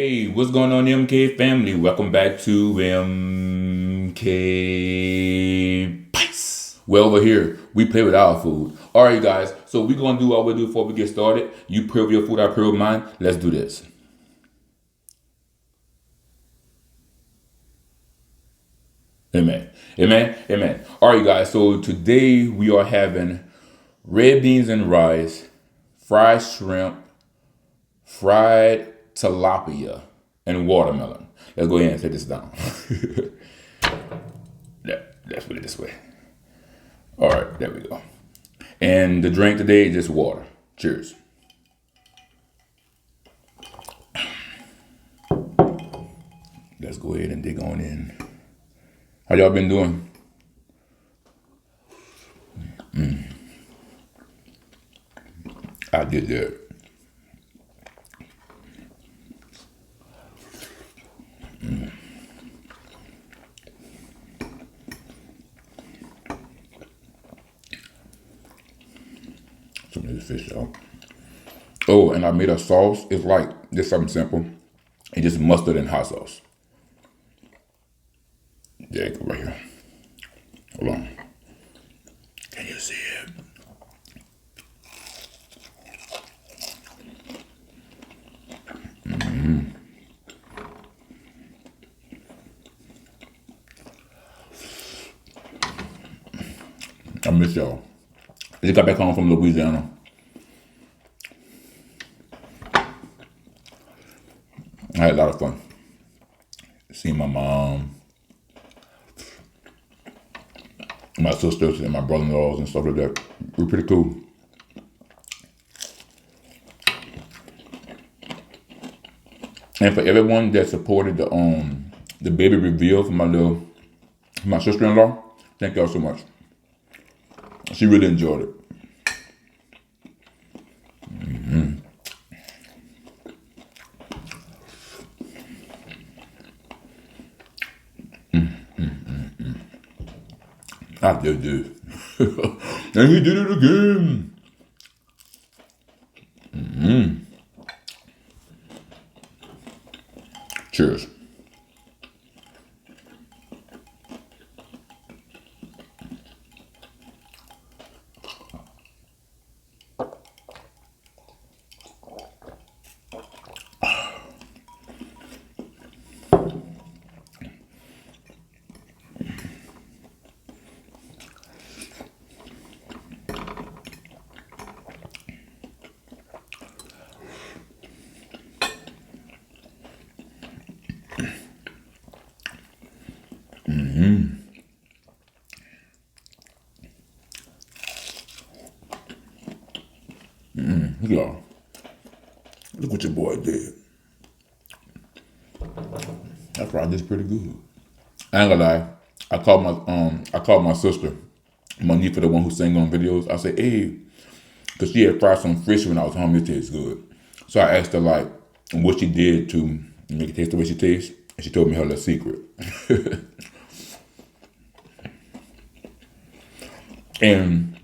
Hey, what's going on, MK family? Welcome back to MK Pies. Well, over here, we play with our food. All right, guys. So we're gonna do what we do before we get started. You pray with your food, I pray with mine. Let's do this. Amen. Amen. Amen. All right, guys. So today we are having red beans and rice, fried shrimp, fried tilapia, and watermelon. Let's go ahead and set this down. Let's put it this way. All right, there we go. And the drink today is just water. Cheers. Let's go ahead and dig on in. How y'all been doing? I did that. Some of this fish out. Oh, and I made a sauce. It's like just something simple. It's just mustard and hot sauce. There you go, right here. Hold on. Can you see it? I miss y'all. I just got back home from Louisiana. I had a lot of fun. Seeing my mom, my sisters, and my brother-in-laws and stuff like that. We're pretty cool. And for everyone that supported the baby reveal for my sister-in-law, thank y'all so much. She really enjoyed it. I did this. And he did it again. Cheers. Y'all, look what your boy did. I fried this pretty good. I ain't gonna lie. I called my sister, Monique, for the one who sang on videos. I said, hey, because she had fried some fish when I was home. It tastes good. So I asked her like what she did to make it taste the way she tastes, and she told me her little secret. And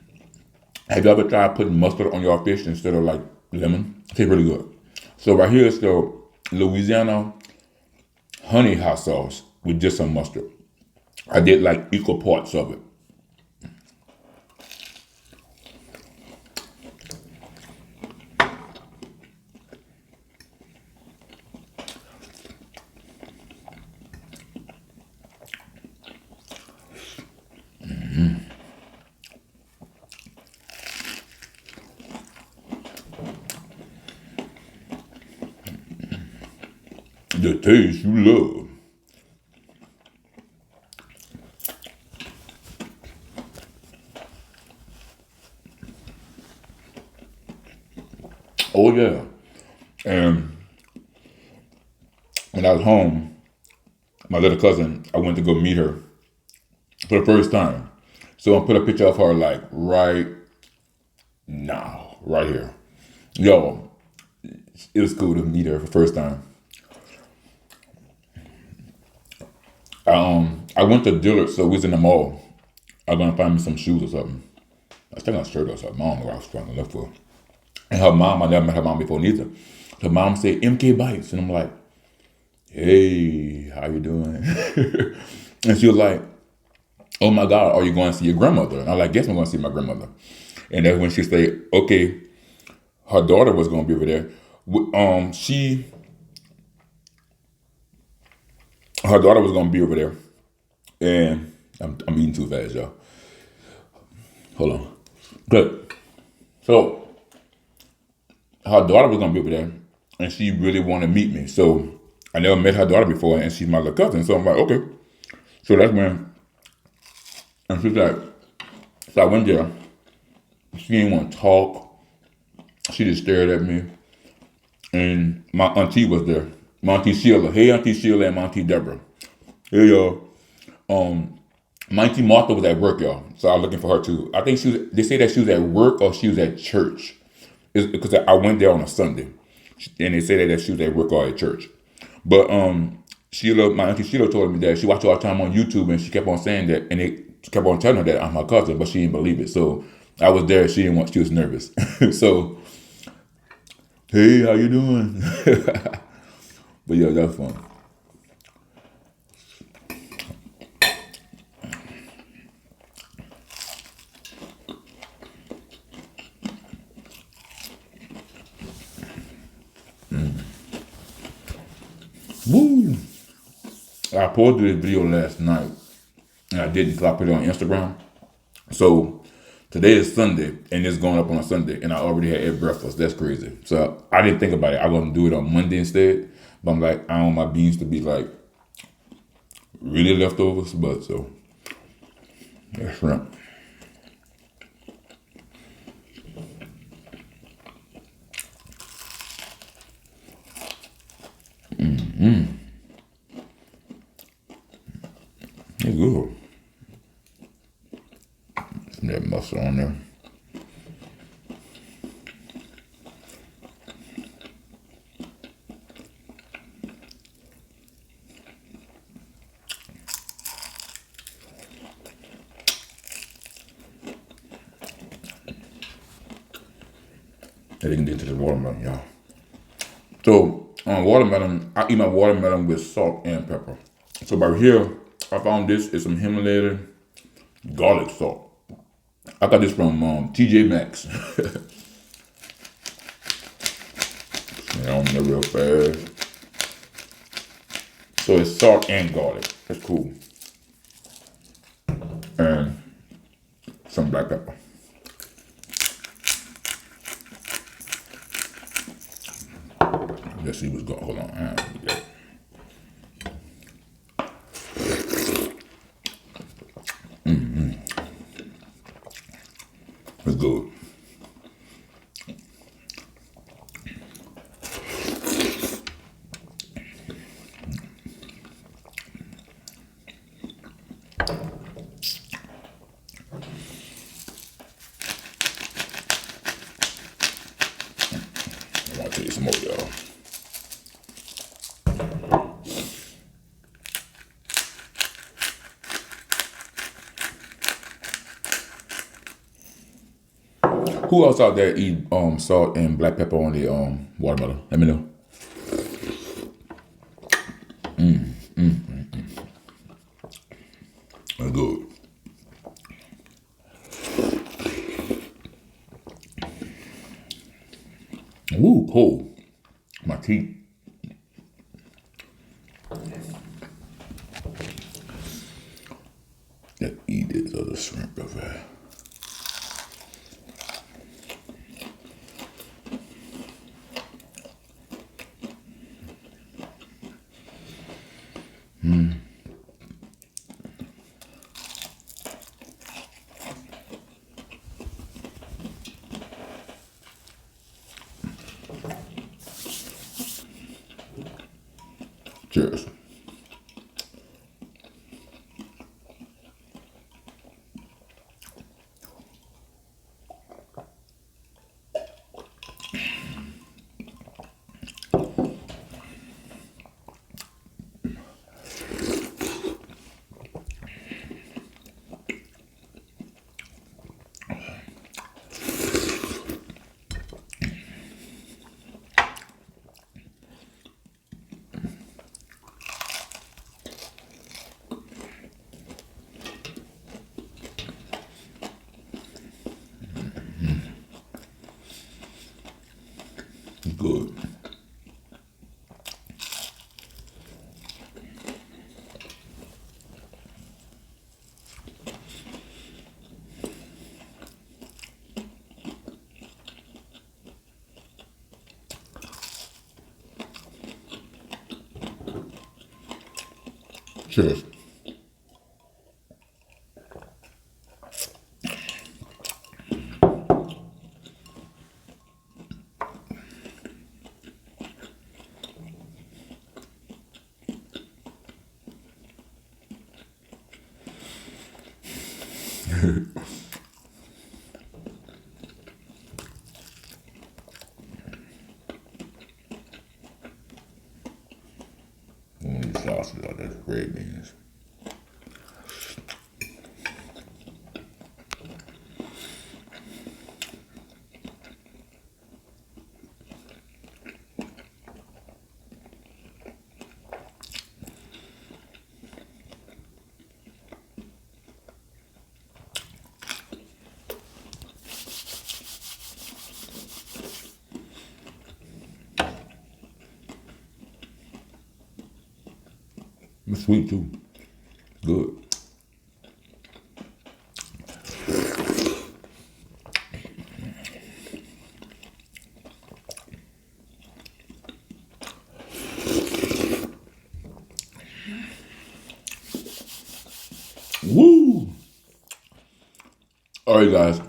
have you ever tried putting mustard on your fish instead of like lemon? It tastes really good. So right here is the Louisiana honey hot sauce with just some mustard. I did like equal parts of it. The taste you love. Oh yeah. And when I was home, my little cousin, I went to go meet her for the first time. So I put a picture of her like right now, right here. Yo, it was cool to meet her for the first time. I went to Dillard, so we was in the mall. I was gonna find me some shoes or something. I was thinking a shirt or something. I don't know what I was trying to look for. And her mom, I never met her mom before neither. Her mom said MK Bites, and I'm like, hey, how you doing? And she was like, oh my God, are you going to see your grandmother? And I'm like, yes, I'm going to see my grandmother. And that's when she said, okay, her daughter was going to be over there. Her daughter was going to be over there. And I'm eating too fast, y'all. Hold on. Good. So her daughter was going to be over there. And she really wanted to meet me. So I never met her daughter before. And she's my little cousin. So I'm like, okay. So that's when, and she's like, so I went there. She didn't want to talk. She just stared at me. And my auntie was there. My auntie Sheila. Hey, Auntie Sheila and my auntie Deborah. Hey, y'all. My auntie Martha was at work, y'all. So I was looking for her too. I think they say that she was at work or she was at church. It's because I went there on a Sunday. And they say that she was at work or at church. But Sheila, my auntie Sheila told me that she watched all the time on YouTube and she kept on saying that, and they kept on telling her that I'm her cousin, but she didn't believe it. So I was there. She didn't want. She was nervous. So, hey, how you doing? But yeah, that's fun. Woo! I posted this video last night, and I didn't because I put it on Instagram. So today is Sunday, and it's going up on a Sunday, and I already had ate breakfast. That's crazy. So I didn't think about it. I'm gonna do it on Monday instead. But I'm like, I don't want my beans to be like really leftovers, but so that's shrimp. It's good. Some that mustard on there. I didn't get to the watermelon, y'all. So on watermelon, I eat my watermelon with salt and pepper. So right here, I found this is some Himalayan garlic salt. I got this from TJ Maxx. On there real fast. So it's salt and garlic. That's cool. And some black pepper. Let's see what's going on. Hold on. It's good. I want to taste some more, y'all. Who else out there eat salt and black pepper on the watermelon? Let me know. That's good. Ooh, cold. My teeth. Let's eat this other shrimp over there. Cheers. Cheers. Sausage on this red beans. It's sweet too. Good. Woo! All right, guys.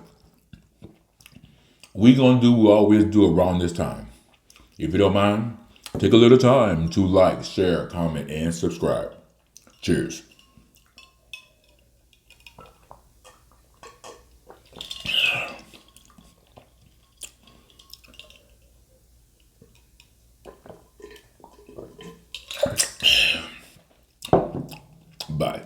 We're going to do what we always do around this time. If you don't mind, take a little time to like, share, comment, and subscribe. Cheers. Bye.